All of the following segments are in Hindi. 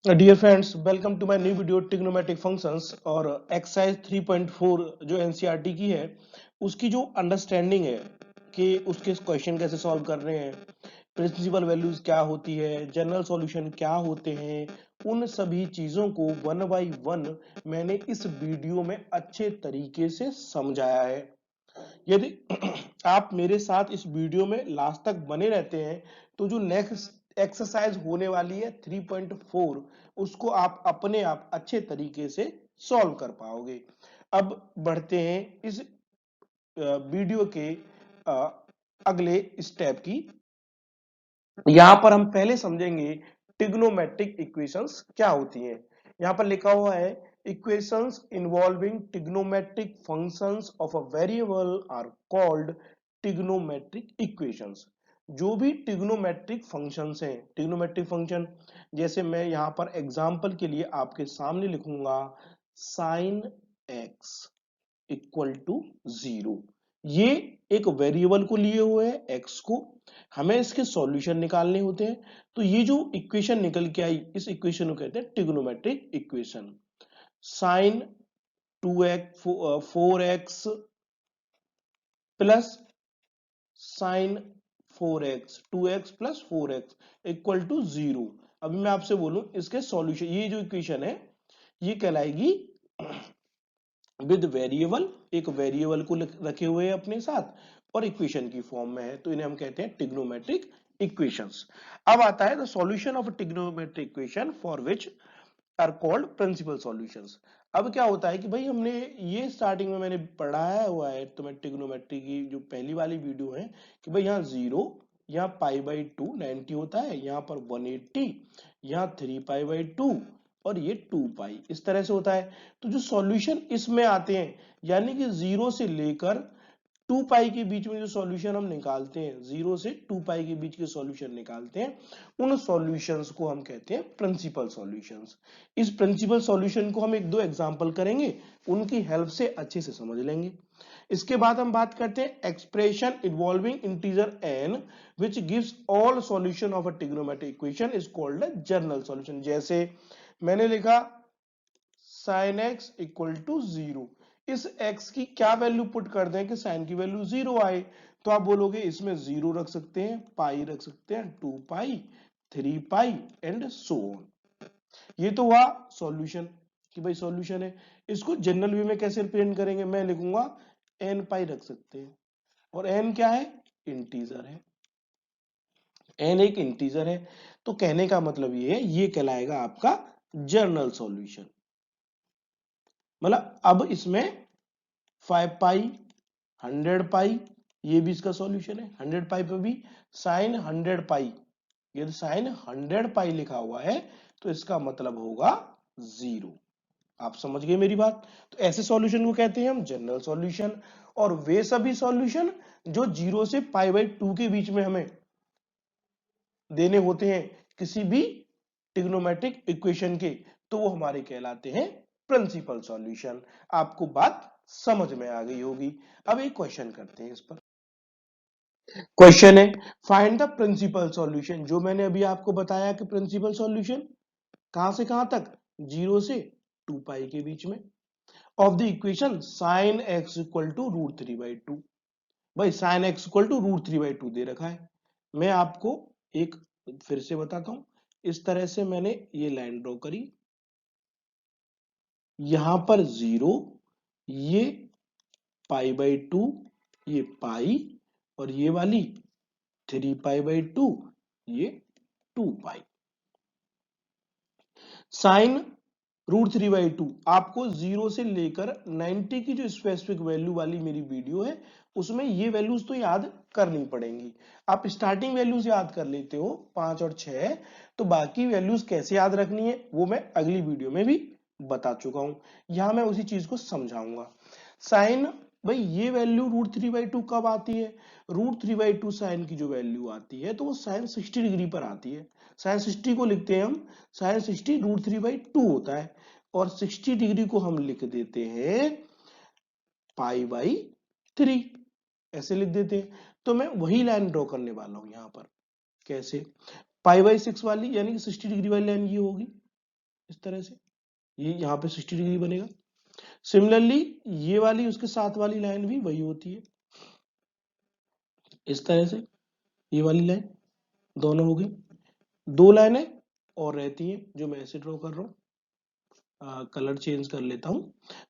Dear friends, welcome to my new video trigonometric functions. और एक्सरसाइज 3.4 जो एनसीईआरटी की है उसकी जो अंडरस्टैंडिंग है कि उसके क्वेश्चन कैसे सॉल्व कर रहे हैं, प्रिंसिपल वैल्यूज क्या होती है, जनरल सॉल्यूशन क्या होते हैं, उन सभी चीजों को वन बाय वन मैंने इस वीडियो में अच्छे तरीके से समझाया है। यदि आप मेरे साथ इस वीडियो में लास्ट तक बने रहते हैं तो जो नेक्स्ट एक्सरसाइज होने वाली है 3.4 उसको आप अपने आप अच्छे तरीके से सॉल्व कर पाओगे। अब बढ़ते हैं इस वीडियो के अगले स्टेप की। यहां पर हम पहले समझेंगे ट्रिग्नोमेट्रिक इक्वेशंस क्या होती हैं। यहां पर लिखा हुआ है equations involving trigonometric functions of a variable are called trigonometric equations. जो भी ट्रिग्नोमेट्रिक फंक्शंस हैं, ट्रिग्नोमेट्रिक फंक्शन जैसे मैं यहां पर एग्जांपल के लिए आपके सामने लिखूंगा साइन एक्स इक्वल टू 0। ये एक वेरिएबल को लिए हुए है एक्स को, हमें इसके सॉल्यूशन निकालने होते हैं। तो ये जो इक्वेशन निकल के आई इस इक्वेशन को कहते हैं trigonometric equation. Sine 2x 4x plus sine 4x 2x plus 4x equal to 0। अभी मैं आपसे बोलूं इसके सॉल्यूशन, ये जो इक्वेशन है ये कहलाएगी विद वेरिएबल, एक वेरिएबल को रखे हुए हैं अपने साथ और इक्वेशन की फॉर्म में है, तो इन्हें हम कहते हैं ट्रिग्नोमेट्रिक इक्वेशंस। अब आता है the solution of trigonometric equation for which are called principal solutions. अब क्या होता है कि भाई हमने ये स्टार्टिंग में मैंने पढ़ाया हुआ है, तो मैं ट्रिग्नोमेट्री की जो पहली वाली वीडियो है कि भाई यहाँ 0, यहाँ पाई बाई 2 90 होता है, यहाँ पर 180, यहाँ 3 पाई बाई 2 और ये 2 पाई, इस तरह से होता है। तो जो सॉल्यूशन इसमें आते हैं यानी कि 0 से लेकर 2 पाई के बीच में जो सॉल्यूशन हम निकालते हैं, 0 से 2 पाई के बीच के सॉल्यूशन निकालते हैं, उन सॉल्यूशंस को हम कहते हैं प्रिंसिपल सॉल्यूशंस। इस प्रिंसिपल सॉल्यूशन को हम एक दो एग्जांपल करेंगे, उनकी हेल्प से अच्छे से समझ लेंगे। इसके बाद हम बात करते हैं expression involving integer n which gives all solution of a trigonometric equation is called a general solution. जैसे मैंने लिखा sin x इक्वल टू 0, इस x की क्या वैल्यू पुट कर दें कि sin की वैल्यू 0 आए, तो आप बोलोगे इसमें 0 रख सकते हैं, पाई रख सकते हैं, 2 पाई, 3 पाई एंड सो ऑन। ये तो हुआ सॉल्यूशन कि भाई सॉल्यूशन है। इसको जनरल वे में कैसे रिप्रेजेंट करेंगे, मैं लिखूंगा n पाई रख सकते हैं, और n क्या है, इंटीजर है, n एक इंटीजर है। तो कहने का मतलब ये है, ये कहलाएगा आपका जनरल सॉल्यूशन। मतलब अब इसमें 5 पाई, 100 पाई, ये भी इसका सॉल्यूशन है। 100 पाई पे भी साइन 100 पाई, यदि साइन 100 पाई लिखा हुआ है तो इसका मतलब होगा 0। आप समझ गए मेरी बात। तो ऐसे सॉल्यूशन को कहते हैं हम जनरल सॉल्यूशन। और वे सभी सॉल्यूशन जो 0 से पाई बाई 2 के बीच में हमें देने होते हैं किसी भी ट्रिग्नोमेट्रिक इक्वेशन के, तो वो हमारे कहलाते हैं प्रिंसिपल सॉल्यूशन। आपको बात समझ में आ गई होगी। अब एक क्वेश्चन करते हैं इस पर। क्वेश्चन है फाइंड द प्रिंसिपल सॉल्यूशन। जो मैंने अभी आपको बताया कि प्रिंसिपल सॉल्यूशन कहां से कहां तक, 0 से 2 पाई के बीच में, of the equation sine x equal to root 3/2। भाई sine x equal to root 3/2 दे रखा है। मैं आपको एक फिर से बताता हूं, इस तरह से मैंने ये लाइन ड्रॉ करी, यहां पर 0, ये पाई बाई 2, ये पाई, और ये वाली 3 पाई बाई 2, ये 2 पाई। साइन रूट 3/2 आपको 0 से लेकर 90 की जो स्पेसिफिक वैल्यू वाली मेरी वीडियो है उसमें ये वैल्यूज तो याद करनी पड़ेंगी। आप स्टार्टिंग वैल्यूज याद कर लेते हो 5 और 6, तो बाकी वैल्यूज कैसे याद रखनी है वो मैं अगली वीडियो में भी बता चुका हूं, यहां मैं उसी चीज को समझाऊंगा। साइन, भाई ये वैल्यू रूट 3/2 कब आती है, रूट 3/2 साइन की जो वैल्यू आती है तो वो साइन 60 डिग्री पर आती है। साइन 60 को लिखते हैं हम, साइन 60 रूट 3/2 होता है, और 60 डिग्री को हम लिख देते हैं पाई बाई 3, ऐसे लिख देते हैं। तो मैं वही लाइन ड्रॉ करने वाला हूं यहां पर। कैसे, पाई बाई 6 वाली यानी कि 60 डिग्री वाली लाइन ये होगी, इस तरह से, ये यहाँ पे 60 डिग्री बनेगा। सिमिलरली ये वाली उसके साथ वाली लाइन भी वही होती है, इस तरह से ये वाली लाइन, दोनों हो गई। दो लाइनें और रहती हैं जो मैं ऐसे ड्रॉ कर रहा हूँ, कलर चेंज कर लेता हूं।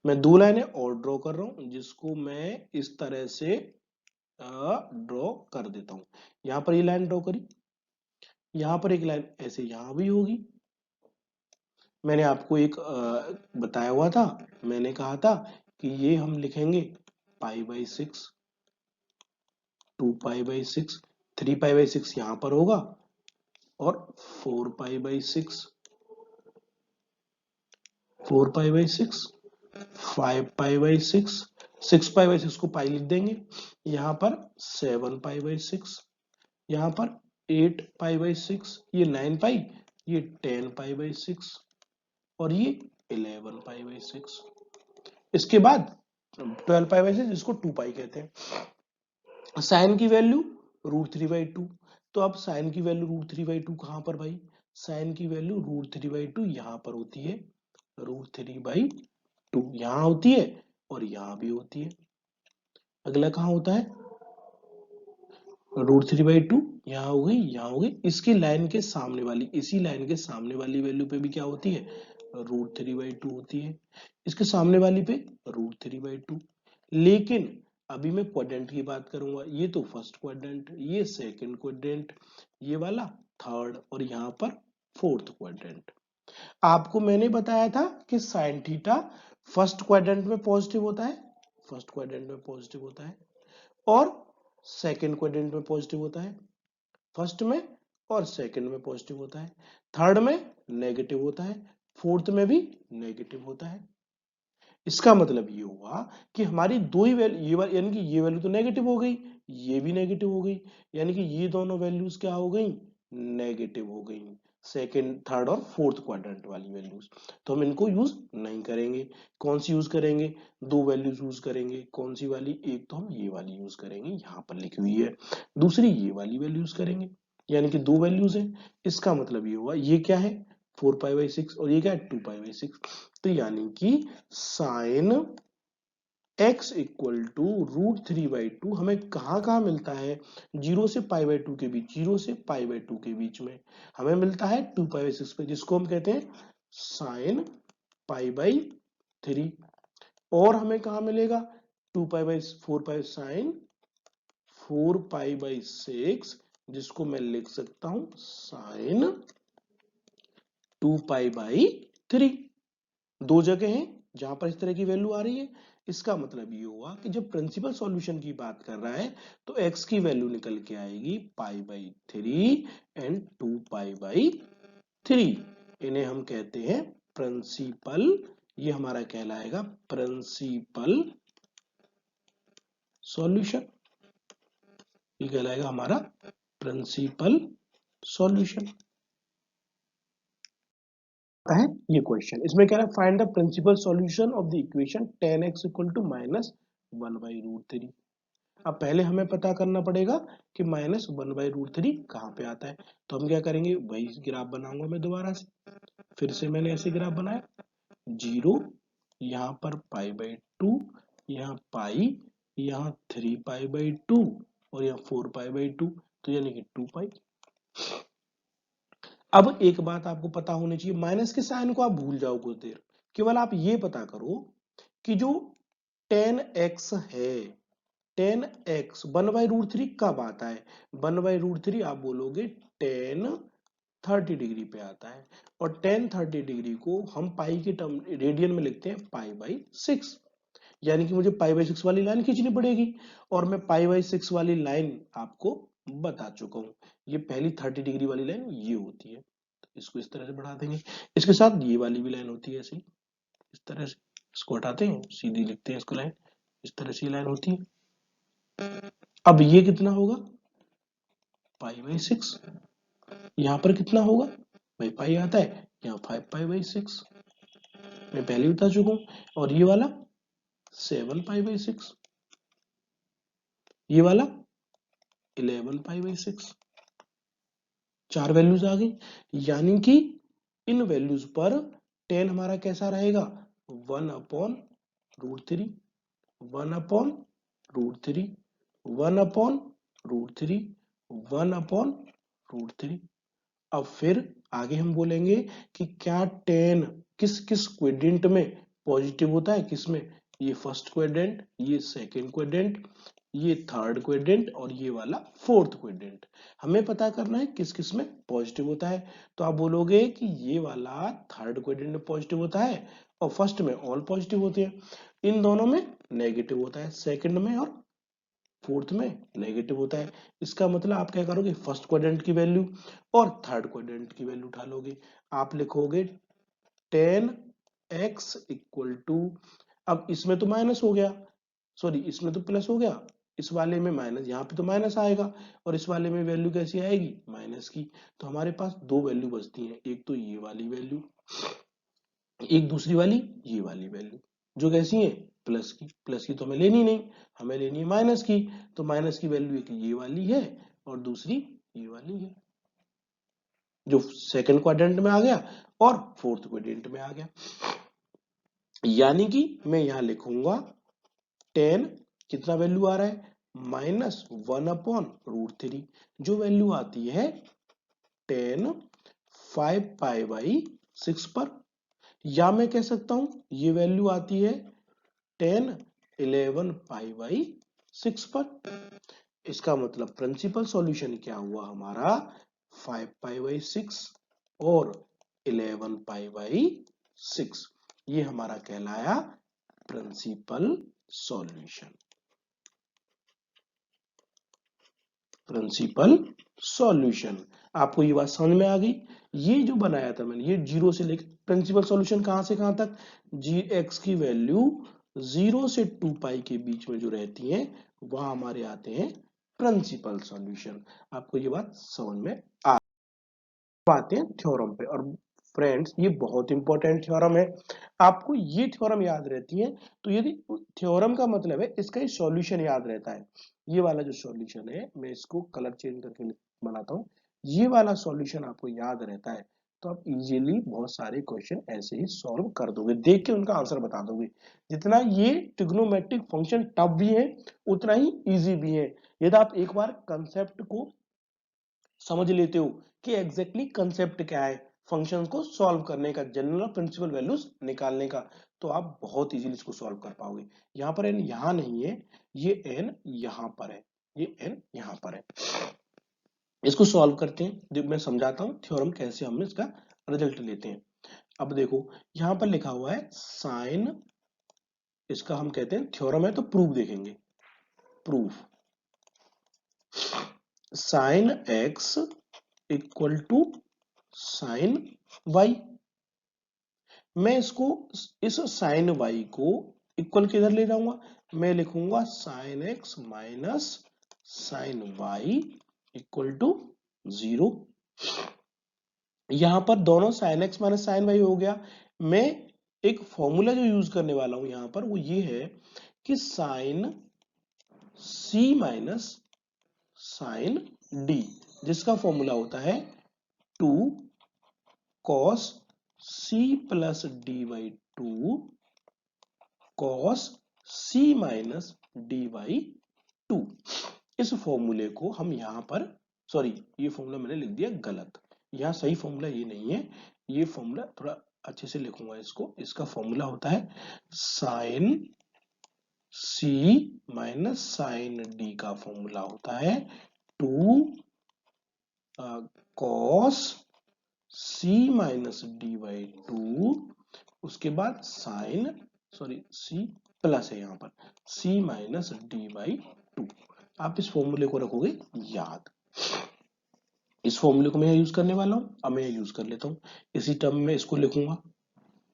मैं दो लाइनें और ड्रॉ कर रहा हूं जिसको मैं इस तरह से ड्रॉ कर देता हूं। यहां पर ये लाइन ड्रॉ करी, यहां पर एक लाइन ऐसे यहां भी होगी। मैंने आपको एक बताया हुआ था, मैंने कहा था कि ये हम लिखेंगे π/6, 2π/6, 3π/6 यहां पर होगा और 4π/6, 4π/6, 5π/6, 6π/6 को पाई लिख देंगे, यहाँ पर 7π/6, यहाँ पर 8π/6, ये 9π, ये 10π/6 और ये 11π/6। इसके बाद 12π/6 जिसको 2π कहते हैं। साइन की वैल्यू √3/2, तो अब साइन की वैल्यू √3/2 कहां पर भाई, साइन की वैल्यू √3/2 यहां पर होती है, √3/2 यहां होती है और यहां भी होती है। अगला कहां होता है, √3/2 यहां हो गई, यहां हो गई। इसकी लाइन के सामने वाली, इसी लाइन के सामने वाली वैल्यू पे भी क्या होती है, √3/2 होती है। इसके सामने वाली पे √3/2। लेकिन अभी मैं क्वाड्रेंट की बात करूंगा, ये तो फर्स्ट क्वाड्रेंट, ये सेकंड क्वाड्रेंट, ये वाला थर्ड और यहां पर फोर्थ क्वाड्रेंट। आपको मैंने बताया था कि साइन थीटा फर्स्ट क्वाड्रेंट में पॉजिटिव होता है, फर्स्ट क्वाड्रेंट में पॉजिटिव होता है और सेकंड क्वाड्रेंट में पॉजिटिव होता है, फर्स्ट में और सेकंड में पॉजिटिव होता है, थर्ड में नेगेटिव होता है, फोर्थ में भी नेगेटिव होता है। इसका मतलब ये हुआ कि हमारी दो ही वैल्यू, ये यानी कि ये वैल्यू तो नेगेटिव हो गई, ये भी नेगेटिव हो गई, यानी कि ये दोनों वैल्यूज क्या हो गई, नेगेटिव हो गई, सेकंड थर्ड और फोर्थ क्वाड्रेंट वाली वैल्यूज। तो हम इनको यूज नहीं करेंगे। कौन सी यूज करेंगे, दो वैल्यूज यूज करेंगे। कौन सी वाली, एक तो हम ये वाली यूज करेंगे, यहां पर लिखी हुई है, दूसरी ये वाली वैल्यू यूज करेंगे, यानी कि दो वैल्यूज है। इसका मतलब ये हुआ, ये क्या है 4π/6 और ये क्या है 2π/6। तो यानी कि साइन x इक्वल टू √3/2 हमें कहां कहां मिलता है, 0 से π/2 के बीच, 0 से π/2 के बीच में हमें मिलता है 2π/6 पे, जिसको हम कहते हैं साइन π/3। और हमें कहां मिलेगा 2π/4 साइन 4π/6, जिसको मैं लिख सकता हूं साइन 2π/3। दो जगह हैं जहां पर इस तरह की वैल्यू आ रही है। इसका मतलब ये हुआ कि जब प्रिंसिपल सॉल्यूशन की बात कर रहा है तो x की वैल्यू निकल के आएगी π/3 एंड 2π/3। इन्हें हम कहते हैं प्रिंसिपल, ये हमारा कहलाएगा प्रिंसिपल सॉल्यूशन, ये कहलाएगा हमारा प्रिंसिपल सॉल्यूशन है ये क्वेश्चन। इसमें कह रहा है find the principal solution of the equation tan x equal to -1/√3। अब पहले हमें पता करना पड़ेगा कि -1/√3 कहाँ पे आता है। तो हम क्या करेंगे, वही ग्राफ बनाऊंगा मैं दोबारा से, फिर से मैंने ऐसे ग्राफ बनाया, 0 यहाँ पर π/2, यहाँ पाई, यहाँ 3π/2 और यहाँ 4π/2, तो यानी कि 2π। अब एक बात आपको पता होनी चाहिए, माइनस के साइन को आप भूल जाओ कुछ देर, केवल आप ये पता करो कि जो tan x है, tan x 1/√3 कब आता है, 1/√3 आप बोलोगे tan 30 डिग्री पे आता है, और tan 30 डिग्री को हम पाई के टर्म रेडियन में लिखते हैं π/6, यानी कि मुझे π/6 वाली लाइन खींचनी पड़ेगी, और मैं π/6 वाली लाइन आपको बता चुका हूं, ये पहली 30 डिग्री वाली लाइन ये होती है। इसको इस तरह से बढ़ा देंगे, इसके साथ ये वाली भी लाइन होती है ऐसी, इस तरह से इसको हटाते हैं, सीधी लिखते हैं इसको लाइन, इस तरह से लाइन होती है। अब ये कितना होगा π/6, यहां पर कितना होगा भाई, पाई आता है यहाँ 5π/6, मैं पहले बता चुका हूं, और ये वाला 7π/6, ये वाला 11π/6, चार वैल्यूज आ गई। यानी कि इन वैल्यूज पर टेन हमारा कैसा रहेगा, 1/√3, 1/√3, 1/√3, 1/√3। अब फिर आगे हम बोलेंगे कि क्या टेन किस किस क्वेड्रेंट में पॉजिटिव होता है, किसमें, ये फर्स्ट क्वेड्रेंट, ये सेकंड क्वेड्रेंट, ये थर्ड क्वेड्रेंट और ये वाला फोर्थ क्वेड्रेंट। हमें पता करना है किस किस में पॉजिटिव होता है। तो आप बोलोगे कि ये वाला थर्ड क्वेड्रेंट में पॉजिटिव होता है और फर्स्ट में ऑल पॉजिटिव होते हैं, इन दोनों में नेगेटिव होता है, सेकंड में और फोर्थ में नेगेटिव होता है। इसका मतलब आप क्या करोगे, फर्स्ट क्वाड्रेंट की वैल्यू और थर्ड क्वाड्रेंट की वैल्यू उठा लोगे। आप लिखोगे 10x इक्वल टू, अब इसमें तो माइनस हो गया, सॉरी इसमें तो प्लस हो गया, इस वाले में माइनस, यहाँ पे तो माइनस आएगा और इस वाले में वैल्यू कैसी आएगी, माइनस की। तो हमारे पास दो वैल्यू बचती हैं, एक तो ये वाली वैल्यू, एक दूसरी वाली ये वाली वैल्यू, जो कैसी है, प्लस की। प्लस की तो हमें लेनी नहीं, हमें लेनी है माइनस की। तो माइनस की वैल्यू एक ये वाली है और दूसरी ये वाली है, जो सेकंड क्वाड्रेंट में आ गया और फोर्थ क्वाड्रेंट में आ गया। यानी कि मैं यहां लिखूंगा 10, कितना वैल्यू आ रहा है, -1/√3, जो वैल्यू आती है 10 5π/6 पर। या मैं कह सकता हूं ये वैल्यू आती है 10 11π/6 पर। इसका मतलब प्रिंसिपल सॉल्यूशन क्या हुआ हमारा, 5π/6 और 11π/6, ये हमारा कहलाया प्रिंसिपल सॉल्यूशन। प्रिंसिपल सॉल्यूशन, आपको ये बात समझ में आ गई। ये जो बनाया था मैंने, ये जीरो से लेकर प्रिंसिपल सॉल्यूशन कहां से कहां तक, जी एक्स की वैल्यू 0 से 2π के बीच में जो रहती है वह हमारे आते हैं प्रिंसिपल सॉल्यूशन। आपको ये बात समझ में आ, आते हैं थ्योरम पे। और फ्रेंड्स ये बहुत इंपॉर्टेंट थ्योरम है, आपको ये थ्योरम याद रहती है। तो यदि थ्योरम का मतलब है इसका ही सॉल्यूशन याद रहता है, ये वाला जो सॉल्यूशन है, मैं इसको कलर चेंज करके बनाता हूँ, ये वाला सॉल्यूशन आपको याद रहता है तो आप इजीली बहुत सारे क्वेश्चन ऐसे ही सॉल्व कर दोगे, देख के उनका आंसर बता दोगे। जितना ये ट्रिग्नोमेट्रिक फंक्शन टफ भी है उतना ही इजी भी है। यदि आप एक बार कंसेप्ट को समझ लेते हो कि एग्जैक्टली कंसेप्ट क्या है, फंक्शन को सॉल्व करने का, जनरल प्रिंसिपल वैल्यूज निकालने का, तो आप बहुत इजीली इसको सॉल्व कर पाओगे। यहाँ पर एन यहाँ नहीं है, ये एन यहाँ पर है, ये एन यहाँ पर है। इसको सॉल्व करते हैं, मैं समझाता हूँ थ्योरम कैसे हम इसका रिजल्ट लेते हैं। अब देखो यहाँ पर लिखा हुआ है साइन, इसका हम कहते हैं थ्योरम है तो प्रूफ देखेंगे। Proof, sine x equal to sine y. मैं इसको, इस साइन वाई को इक्वल किधर ले जाऊंगा, मैं लिखूंगा sine x minus sine y equal to 0। यहां पर दोनों sine x minus sine y हो गया। मैं एक फॉर्मूला जो यूज करने वाला हूं यहां पर वो ये है कि साइन सी माइनस साइन डी, जिसका फॉर्मूला होता है 2 cos c plus D by 2 cos c minus d by 2। इस फॉर्मूले को हम यहां पर, सॉरी ये फॉर्मूला मैंने लिख दिया गलत, यहां सही फॉर्मूला ये नहीं है, ये फॉर्मूला थोड़ा अच्छे से लिखूंगा इसको। इसका फॉर्मूला होता है sine c minus sine d का फॉर्मूला होता है 2 cos c minus d by 2, उसके बाद साइन, सॉरी सी प्लस है यहाँ पर, सी माइनस डी बाई 2। आप इस फॉर्मूले को रखोगे याद, इस फॉर्मूले को मैं यूज करने वाला हूं। अब मैं यूज कर लेता हूं, इसी टर्म में इसको लिखूंगा।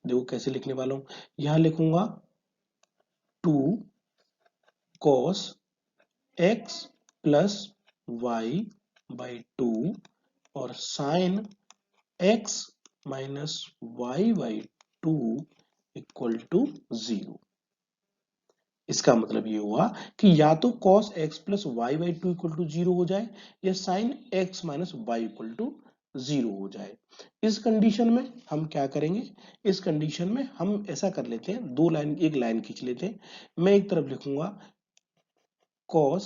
देखो कैसे लिखने वाला हूं, यहां लिखूंगा 2 cos x plus y by 2 और sine x minus y by 2 equal to 0। इसका मतलब ये हुआ कि या तो cos x plus y by 2 equal to 0 हो जाए या sine x minus Y equal to zero हो जाए। इस कंडीशन में हम क्या करेंगे, इस कंडीशन में हम ऐसा कर लेते हैं, दो लाइन, एक लाइन खींच लेते हैं। मैं एक तरफ लिखूंगा cos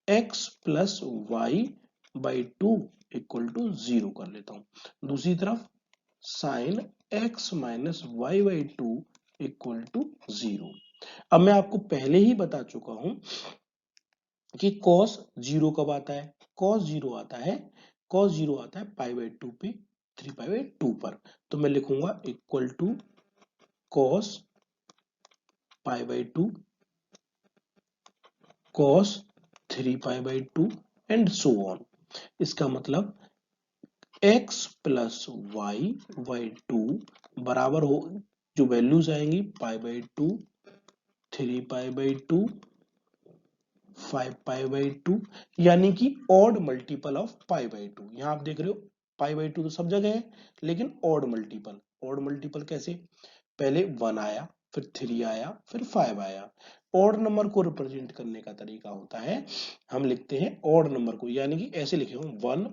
x plus y by two equal to zero कर लेता हूं। दूसरी तरफ sine x minus y by two equal to zero. अब मैं आपको पहले ही बता चुका हूं कि cos जीरो कब आता है, cos जीरो आता है, cos जीरो आता है पाई बाई टू पे, 3 पाई बाई टू पर। तो मैं लिखूंगा equal to cos pi by two, cos 3 pi by two and so on. इसका मतलब x plus y by two बराबर हो, जो वैल्यूज आएंगी pi by two, 3 pi by two, 5 pi by two, यानी कि odd multiple of pi by two. यहां आप देख रहे हो पाई बाई टू तो सब जगह है, लेकिन ऑड मल्टीपल। ऑड मल्टीपल कैसे, पहले 1 आया, फिर 3 आया, फिर 5 आया। ऑड नंबर को रिप्रेजेंट करने का तरीका होता है, हम लिखते हैं ऑड नंबर को, यानी कि ऐसे लिखे हो 1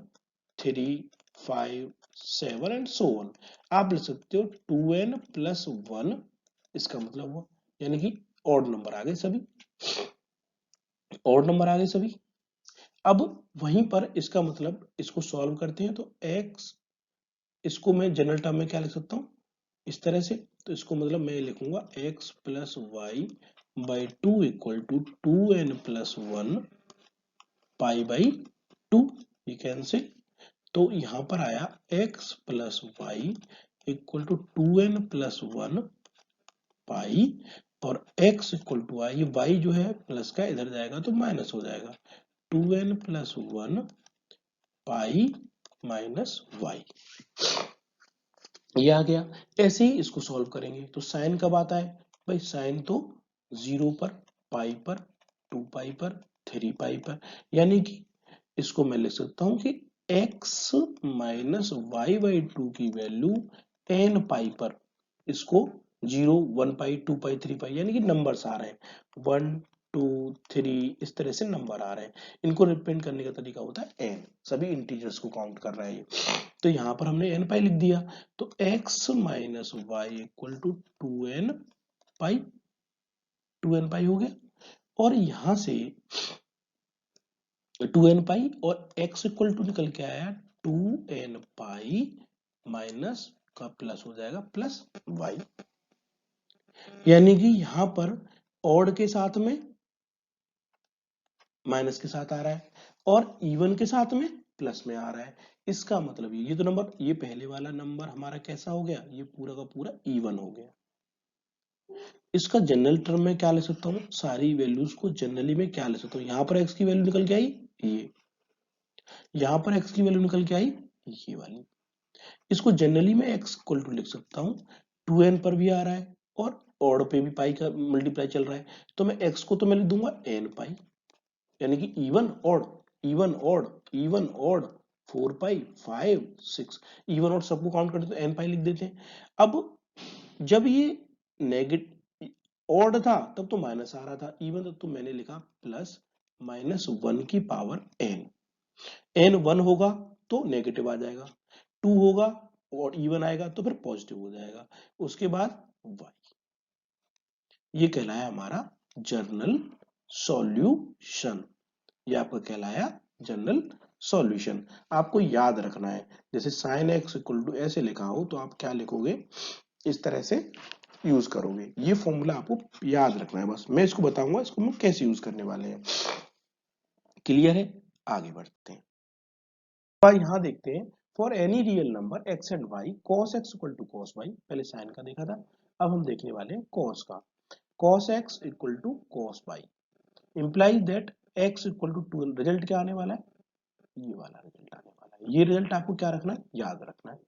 3 5 7 एंड सो ऑन। आप लिख सकते हो 2n प्लस 1, इसका मतलब हुआ, यानी कि ऑड नंबर आ गए सभी, ऑड नंबर आ गए सभी। अब वहीं पर इसका मतलब इसको सॉल्व करते हैं तो x, इसको मैं जनरल टर्म में क्या लिख सकता हूं, इस तरह से। तो इसको मतलब मैं लिखूंगा x plus y by two equal to 2n plus 1 pi by two, ये कैंसिल। तो यहां पर आया x plus y equal to 2n plus 1 pi, और x इक्वल टू आई, y जो है प्लस का इधर जाएगा तो माइनस हो जाएगा, 2n plus 1 pi minus Y, ये आ गया। ऐसे ही इसको सॉल्व करेंगे तो साइन कब आता है भाई, साइन तो जीरो पर, पाई पर, 2 पाई पर, 3 पाई पर, यानी कि इसको मैं लिख सकता हूं कि x minus y by two की वैल्यू n पाई पर, इसको 0 1 पाई 2 पाई 3 पाई, यानी कि नंबर्स आ रहे हैं 1 2 3, इस तरह से नंबर आ रहे हैं। इनको रिप्रेजेंट करने का तरीका होता है n, सभी इंटीजर्स को काउंट कर रहे हैं। तो यहां पर हमने n पाई लिख दिया, तो x minus Y equal to 2n pi, 2n pi हो गया। और यहां से 2n पाई और x इक्वल टू निकल के आया 2n पाई माइनस का प्लस हो जाएगा प्लस y, यानी कि यहां पर ऑड के साथ में माइनस के साथ आ रहा है और इवन के साथ में प्लस में आ रहा है। इसका मतलब ये तो नंबर, ये पहले वाला नंबर हमारा कैसा हो गया, ये पूरा का पूरा इवन हो गया। इसका जनरल टर्म में क्या ले सकता हूँ, सारी वैल्यूज को जनरली में क्या ले सकता हूँ, यहां पर x की वैल्यू निकल के आई ये, यहां पर x की वैल्यू निकल के आई ये वाली। इसको जनरली में x इक्वल टू लिख सकता हूँ, 2n पर भी आ रहा है और ऑड पे भी पाई का मल्टीप्लाई चल रहा है, तो मैं x को तो मैं लिख दूंगा n पाई, यानी कि even odd, even odd, even odd, 4 पाई 5 6, इवन ऑड सबको काउंट करते तो n पाई लिख देते हैं। अब जब ये नेगेटिव ऑड था तब तो माइनस आ रहा था, इवन तब तो मैंने लिखा प्लस माइनस 1 की पावर n, n 1 होगा तो नेगेटिव आ जाएगा, 2 होगा और इवन आएगा तो फिर पॉजिटिव हो जाएगा, उसके बाद y। ये कहलाया हमारा जर्नल सॉल्यूशन, ये आपका कहलाया जनरल सॉल्यूशन। आपको याद रखना है, जैसे साइन एक्स इक्वल टू ऐसे लिखा हो तो आप क्या लिखोगे, इस तरह से यूज करोगे। ये फॉर्मूला आपको याद रखना है, बस मैं इसको बताऊंगा इसको हम कैसे यूज करने वाले हैं। क्लियर है, आगे बढ़ते हैं। अब यहां देखते हैं, for any real number x and y cos x equal to cos y, पहले साइन का देखा था, अब हम देखने वाले हैं cos का। cos x equal to cos y imply that x equal to 2, result क्या आने वाला है, ये वाला रिजल्ट आने वाला है। ये रिजल्ट आपको क्या रखना है, याद रखना है।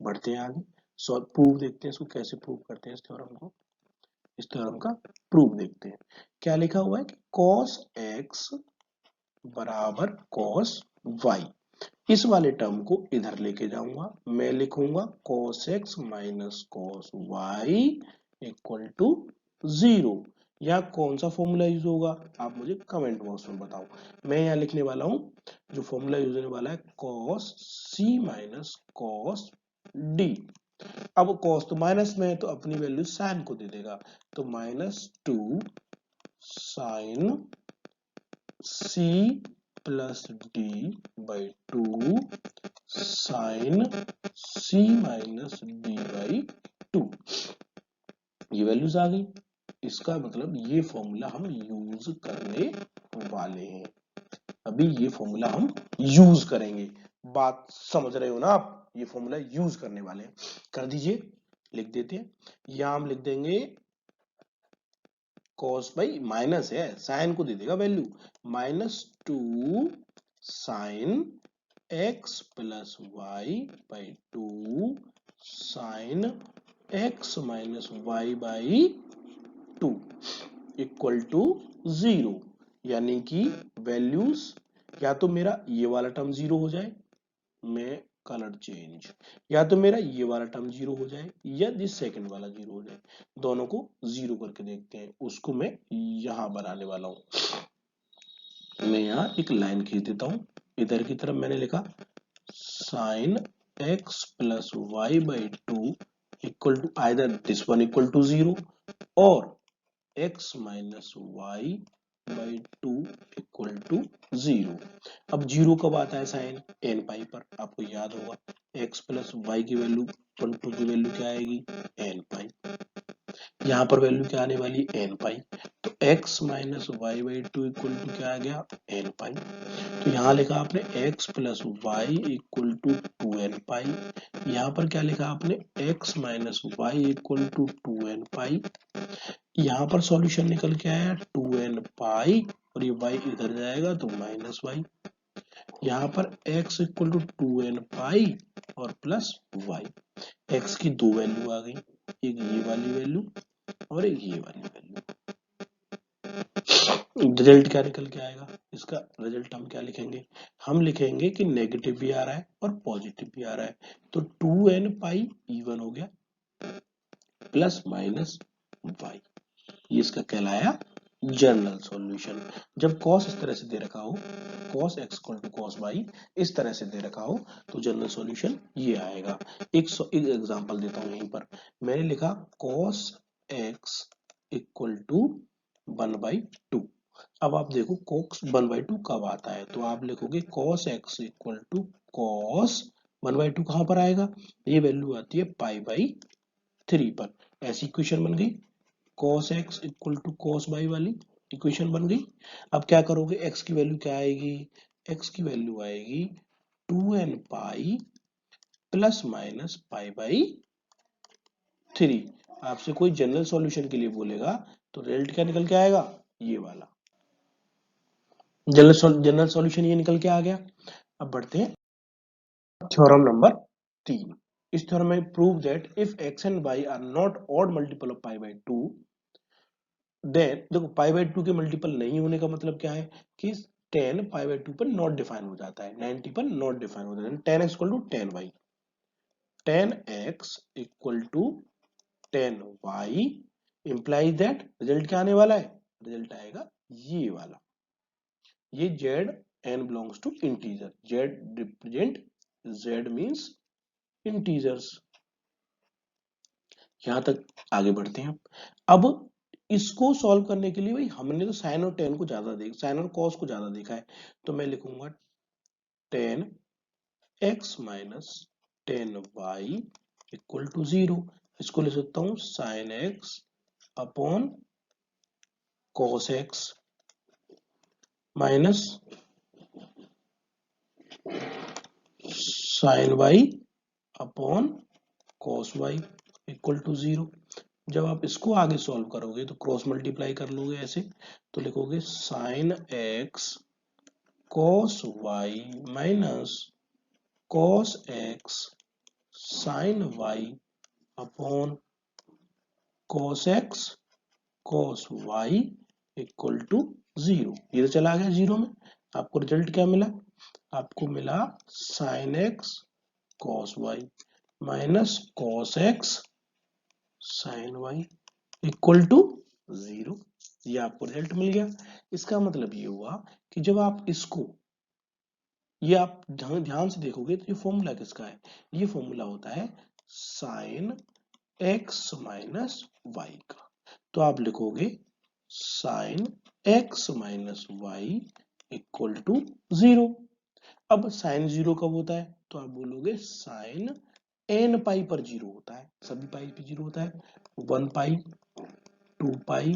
बढ़ते हैं आगे, सो प्रूव देखते हैं इसको कैसे प्रूव करते हैं, इस थ्योरम को, इस थ्योरम का प्रूफ देखते हैं। क्या लिखा हुआ है कि cos x बराबर cos y, इस वाले टर्म को इधर लेके जाऊंगा, मैं लिखूंगा cos x minus cos y equal to 0, यहाँ कौन सा फॉर्मूला यूज होगा आप मुझे कमेंट बॉक्स में बताओ। मैं यहाँ लिखने वाला हूं जो फॉर्मूला यूज होने वाला है cos c minus cos d। अब cos तो माइनस में है तो अपनी वैल्यू साइन को दे देगा, तो -2 sine c plus d by 2 sine c minus d by 2। ये वैल्यूज आ गई। इसका मतलब ये फॉर्मूला हम यूज करने वाले हैं। अभी ये फॉर्मूला हम यूज करेंगे। बात समझ रहे हो ना आप? ये फॉर्मूला यूज करने वाले हैं। कर दीजिए, लिख देते हैं। यहां हम लिख देंगे cos भाई माइनस है, साइन को दे देगा value, -2 sine x plus y by 2 sine x minus y by 2 equal to 0। यानी कि वैल्यूज या तो मेरा ये वाला टर्म 0 हो जाए, मैं कलर चेंज, या तो मेरा ये वाला टर्म 0 हो जाए या दिस सेकंड वाला 0 हो जाए। दोनों को 0 करके देखते हैं, उसको मैं यहां बनाने वाला हूं। मैं यहां एक लाइन खींच देता हूं। इधर की तरफ मैंने लिखा sine x plus y by 2 equal to either this one equal to 0 और x minus y by 2 equal to 0। अब 0 कब आता है साइन? एन पाई पर। आपको याद होगा x प्लस वाई की वैल्यू इक्वल टू की वैल्यू क्या आएगी? N pi. यहाँ पर वैल्यू क्या आने वाली? N pi. तो x minus y by 2 equal to क्या आ गया? N pi. तो यहाँ लिखा आपने x plus y equal to 2n pi. यहाँ पर क्या लिखा आपने? x minus Y equal to 2n pi. यहाँ पर सॉल्यूशन निकल के आया 2n पाई और ये y इधर जाएगा तो माइनस वाई। यहाँ पर x इक्वल टू 2n पाई और प्लस y। x की दो वैल्यू आ गई, एक ये वाली वैल्यू और एक ये वाली वैल्यू। रिजल्ट क्या निकल के आएगा? इसका रिजल्ट हम क्या लिखेंगे? हम लिखेंगे कि नेगेटिव भी आ रहा है और पॉजिटिव भी आ रहा है, तो 2n पाई इवन हो गया प्लस माइनस y। ये इसका कहलाया जनरल सॉल्यूशन। जब cos इस तरह से दे रखा हो, cos x equal to cos y इस तरह से दे रखा हो तो जनरल सॉल्यूशन ये आएगा। एक एग्जांपल देता हूं। यहीं पर मैंने लिखा cos x इक्वल टू 1/2। अब आप देखो cos 1/2 कब आता है, तो आप लिखोगे cos x equal to cos 1/2 कहां पर आएगा? ये वैल्यू आती है पाई बाई 3 पर। ऐसी इक्वेशन बन गई। cos x equal to cos y वाली इक्वेशन बन गई। अब क्या करोगे? x की वैल्यू क्या आएगी? x की वैल्यू आएगी 2n pi plus minus pi by 3। आपसे कोई जनरल सॉल्यूशन के लिए बोलेगा तो रिजल्ट क्या निकल के आएगा? ये वाला जनरल सॉल्यूशन ये निकल के आ गया। अब बढ़ते हैं थ्योरम नंबर 3। इस थ्योरम में prove that if x and y are not odd multiple of pi by 2, then देखो पाई बाई 2 के मल्टीपल नहीं होने का मतलब क्या है कि 10 पाई बाई 2 पर नॉट डिफाइन हो जाता है, 90 पर नॉट डिफाइन हो जाता है। 10x equal to 10y, 10x equal to 10y implies that result क्या आने वाला है? रिजल्ट आएगा ये वाला। ये z n belongs to integer, z represent, z means integers. यहां तक आगे बढ़ते हैं। अब इसको सॉल्व करने के लिए भाई हमने तो साइन और टेन को ज्यादा देखा, साइन और कॉस को ज्यादा देखा है, तो मैं लिखूंगा 10x minus 10y equal to 0। इसको लिख सकता हूं sine x upon cos x minus sine y upon cos y equal to 0। जब आप इसको आगे सॉल्व करोगे तो क्रॉस मल्टीप्लाई कर लोगे ऐसे, तो लिखोगे sine x cos y minus cos x sine y upon cos x cos y equal to 0। ये तो चला गया 0 में। आपको रिजल्ट क्या मिला? आपको मिला sine x cos y minus cos x sine y equal to 0। ये आपको रिजल्ट मिल गया। इसका मतलब ये हुआ कि जब आप इसको, ये आप ध्यान से देखोगे तो ये फॉर्मूला किसका है, ये फॉर्मूला होता है साइन एक्स माइनस वाई का। तो आप लिखोगे sine x minus Y equal to 0। अब साइन 0 कब होता है, तो आप बोलोगे साइन एन पाई पर 0 होता है, सभी पाई पे 0 होता है, 1 पाई 2 पाई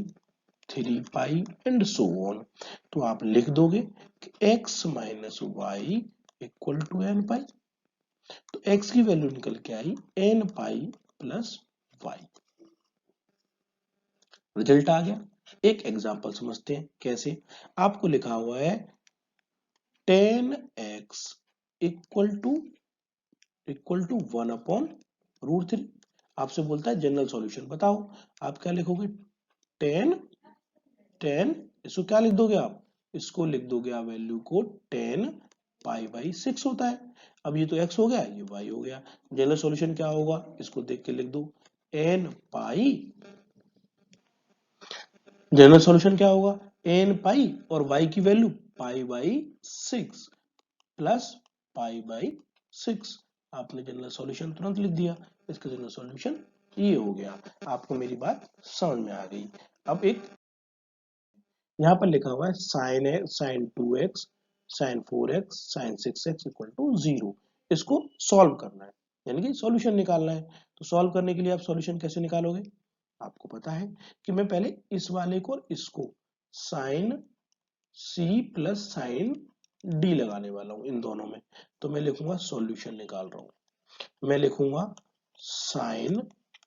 3 पाई एंड सो ऑन। तो आप लिख दोगे कि x minus Y equal to N pi. तो x की वैल्यू निकल के आई N pi plus Y. Result आ गया। एक एग्जांपल समझते हैं कैसे। आपको लिखा हुआ है 10x equal to 1 upon root 3। आपसे बोलता है जनरल सॉल्यूशन बताओ। आप क्या लिखोगे, 10 इसको क्या लिख दोगे आप, इसको लिख दोगे आप वैल्यू को 10 पाई बाई 6 होता है। अब ये तो x हो गया, ये y हो गया। जनरल सॉल्यूशन क्या होगा, इसको देख के लिख दो n पाई, जनरल सॉल्यूशन क्या होगा n पाई और y की value pi by 6 plus pi by 6। आपने जनरल सॉल्यूशन तुरंत लिख दिया, इसका जनरल सॉल्यूशन ये हो गया। आपको मेरी बात समझ में आ गई। अब एक यहाँ पर लिखा हुआ है sine 2x sine 4x sine 6x equal to 0। इसको सॉल्व करना है, यानी कि सॉल्यूशन निकालना है। तो सॉल्व करने के लिए आप सॉल्यूशन कैसे निकालोगे, आपको पता है कि मैं पहले इस वाले को और इसको sine c plus sine d लगाने वाला हूं इन दोनों में। तो मैं लिखूंगा सॉल्यूशन निकाल रहा हूं, मैं लिखूंगा साइन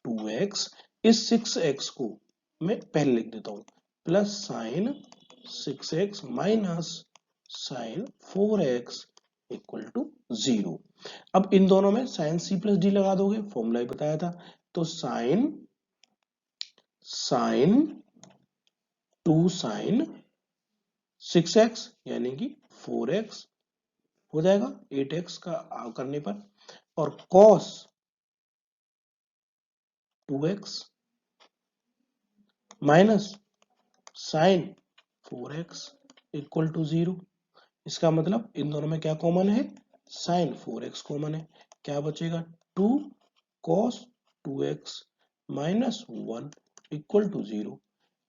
2x, इस 6x को मैं पहले लिख देता हूं, plus sine 6x minus sine 4x equal to 0। अब इन दोनों में साइन c प्लस डी लगा दोगे, फॉर्मूला ही बताया था। तो साइन साइन 2 साइन 6x यानी कि 4x हो जाएगा 8x का करने पर, और cos 2x minus sine 4x equal to 0। इसका मतलब इन दोनों में क्या कॉमन है, साइन 4x कॉमन है। क्या बचेगा, 2 cos 2x minus 1 equal to 0।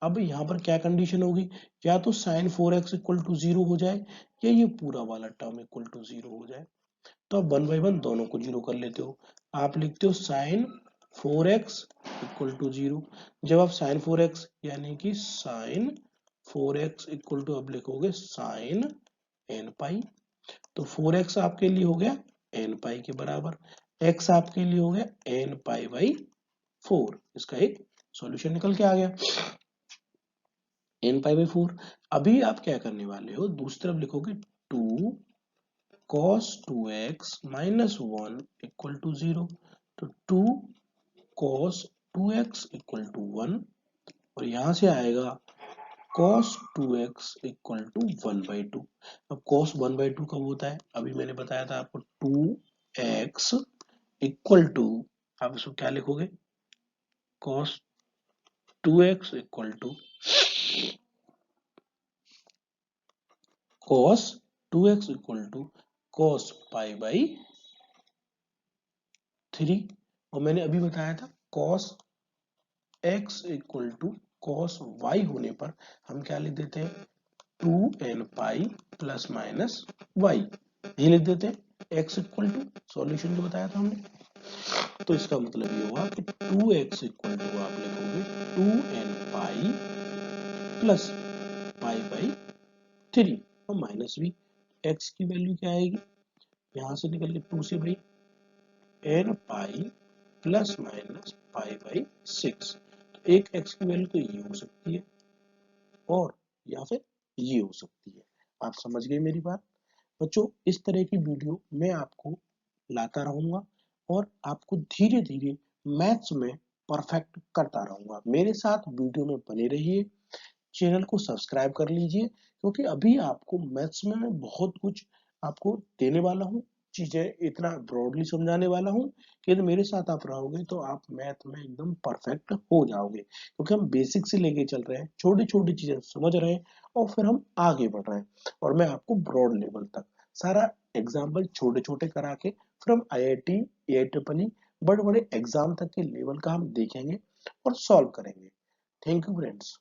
अब यहाँ पर क्या कंडीशन होगी, या तो साइन 4x इक्वल टू 0 हो जाए, या ये पूरा वाला टर्म इक्वल टू 0 हो जाए। तो आप 1 बाई 1 दोनों को 0 कर लेते हो। आप लिखते हो साइन 4x इक्वल टू 0। जब आप साइन 4x यानी कि साइन 4x इक्वल टू अब लिखोगे साइन एन पाई। तो 4x आपके लिए हो गया एन पाई के बराबर, x आपके लिए हो गया एन पाई बाई 4। इसका एक सॉल्यूशन निकल के आ गया एन पाई बाई 4। अभी आप क्या करने वाले हो, दूसरी तरफ लिखोगे 2 cos 2x minus 1 equal to 0। तो 2 cos 2x इक्वल टू 1, और यहां से आएगा cos 2x equal to 1 by 2। अब cos 1 बाई 2 कब होता है, अभी मैंने बताया था आपको 2x इक्वल टू, आप इसको क्या लिखोगे, cos 2x equal to cos 2x equal to cos pi by 3। और मैंने अभी बताया था cos x equal to cos y होने पर हम क्या लिख देते हैं, 2n pi plus minus y, ये लिख देते हैं। x इक्वल टू सॉल्यूशन जो बताया था हमने, तो इसका मतलब ये हुआ कि 2x इक्वल टू आप लिखोगे 2n pi plus pi by 3 और माइनस भी। x की वैल्यू क्या आएगी, यहां से निकल के 2 से भाई n pi plus minus pi by 6। तो एक x की वैल्यू तो ये हो सकती है और या फिर ये हो सकती है। आप समझ गए मेरी बात। बच्चों इस तरह की वीडियो मैं आपको लाता रहूंगा और आपको धीरे धीरे मैथ्स में परफेक्ट करता रहूंगा। मेरे साथ वीडियो में बने रहिए, चैनल को सब्सक्राइब कर लीजिए, क्योंकि अभी आपको मैथ्स में बहुत कुछ आपको देने वाला हूं। चीजें इतना ब्रॉडली समझाने वाला हूँ कि यदि मेरे साथ आप रहोगे तो आप मैथ में एकदम परफेक्ट हो जाओगे, क्योंकि हम बेसिक से लेके चल रहे हैं, छोटी छोटी चीजें समझ रहे हैं और फिर हम आगे बढ़ रहे हैं। और मैं आपको ब्रॉड लेवल तक सारा एग्जाम्पल छोटे छोटे करा के फिर हम IIT, AIEEE बड़े बड़े एग्जाम तक के लेवल का हम देखेंगे और सॉल्व करेंगे। Thank you friends.